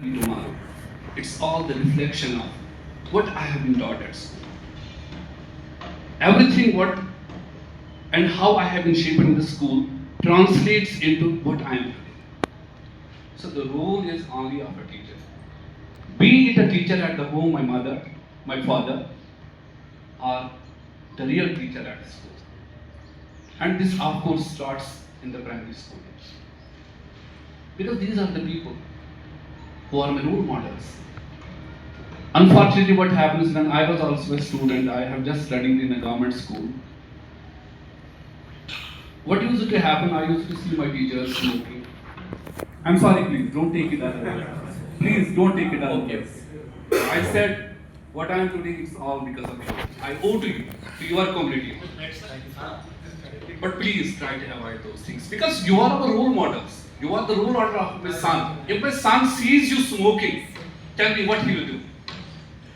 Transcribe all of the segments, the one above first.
tomorrow. It's all the reflection of what I have been taught at school. Everything what and how I have been shaped in the school translates into what I am today. So the role is only of a teacher. Be it a teacher at the home, my mother, my father, or the real teacher at school. And this of course starts in the primary school. Because these are the people who are my role models. Unfortunately, what happens when I was also a student, I have just studied in a government school. What used to happen, I used to see my teachers smoking. I'm sorry, please, don't take it as a please don't take it as a I said, what I am today is all because of you. I owe to your community. But please try to avoid those things because you are our role models. You are the role model of my son. If my son sees you smoking, tell me what he will do.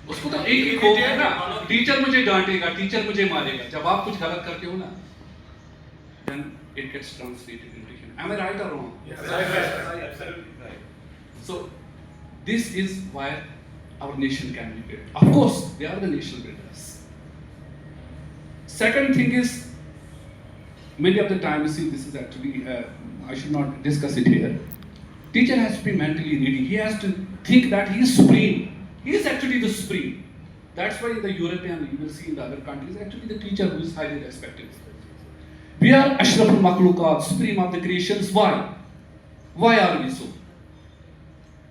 उसको तो एक ही खौफ है ना, teacher मुझे डांटेगा, teacher मुझे मारेगा. जब आप कुछ गलत करते हो ना, then it gets translated into him. Am I right or wrong? Yes, absolutely right. So this is why our nation can be built. Of course, they are the nation builders. Second thing is, many of the time you see this is actually, I should not discuss it here. Teacher has to be mentally ready. He has to think that he is supreme. He is actually the supreme. That's why in the European, you will see in the other countries, actually the teacher who is highly respected. We are Ashraful Makhluqat, supreme of the creations. Why? Why are we so?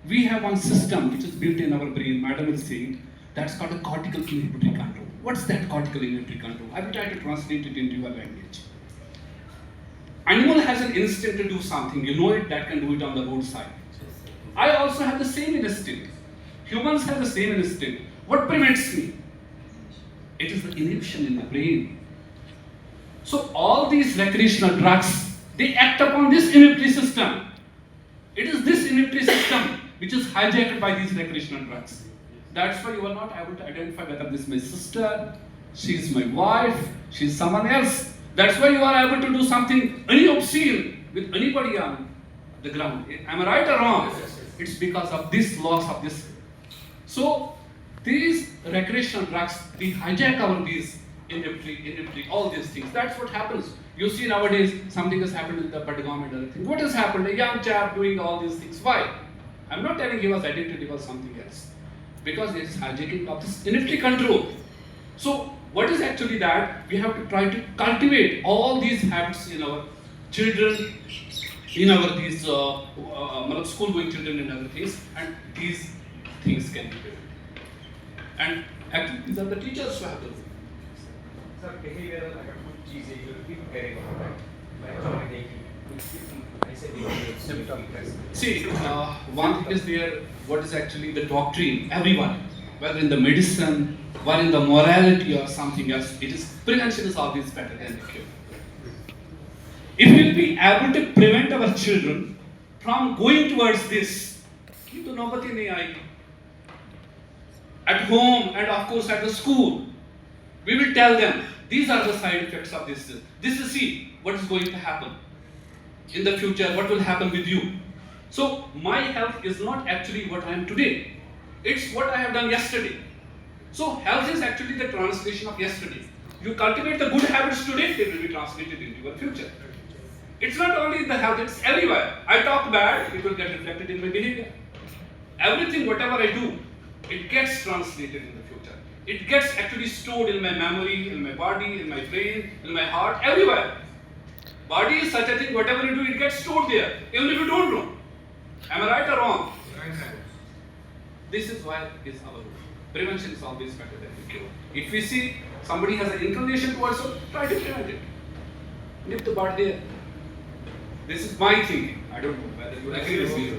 We have one system which is built in our brain, madam is saying, that's called a cortical inhibitory control. What's that cortical inhibitory control? I will try to translate it into your language. Animal has an instinct to do something, you know it, that can do it on the roadside. I also have the same instinct. Humans have the same instinct. What prevents me? It is the inhibition in the brain. So all these recreational drugs, they act upon this inhibitory system. It is this inhibitory system which is hijacked by these recreational drugs. That's why you are not able to identify whether this is my sister, she is my wife, she is someone else. That's why you are able to do something any obscene with anybody on the ground. Am I right or wrong? It's because of this loss of this. So these recreational drugs, they hijack our these inhibitory, all these things. That's what happens. You see nowadays something has happened in the Padgam and other things. What has happened? A young chap doing all these things. Why? I'm not telling he was addicted, he was something else. Because there is hijacking of this inhibitory control. So what is actually that? We have to try to cultivate all these habits in our children, in our these school going children and other things, and these things can be built. And actually these are the teachers who have the role. Sir, behavioral अगर कुछ चीजें जो भी करेगा, like chocolate See, one thing is there, what is actually the doctrine, everyone, whether in the medicine, whether in the morality or something else, it is, prevention is always better than the cure. If we will be able to prevent our children from going towards this, तो नौबत ही नहीं आएगी. At home and of course at the school, we will tell them, these are the side effects of this. This is, see, what is going to happen in the future, what will happen with you. So my health is not actually what I am today. It's what I have done yesterday. So health is actually the translation of yesterday. You cultivate the good habits today, they will be translated into your future. It's not only the health, it's everywhere. I talk bad, it will get reflected in my behavior. Everything, whatever I do, it gets translated in the future. It gets actually stored in my memory, in my body, in my brain, in my heart, everywhere. Body is such a thing, whatever you do, it gets stored there, even if you don't know. Am I right or wrong? This is why is our rule. Prevention is always better than the cure. If we see somebody has an inclination towards it, try to prevent it. Nip the bud there. This is my thinking. I don't know whether you agree with me.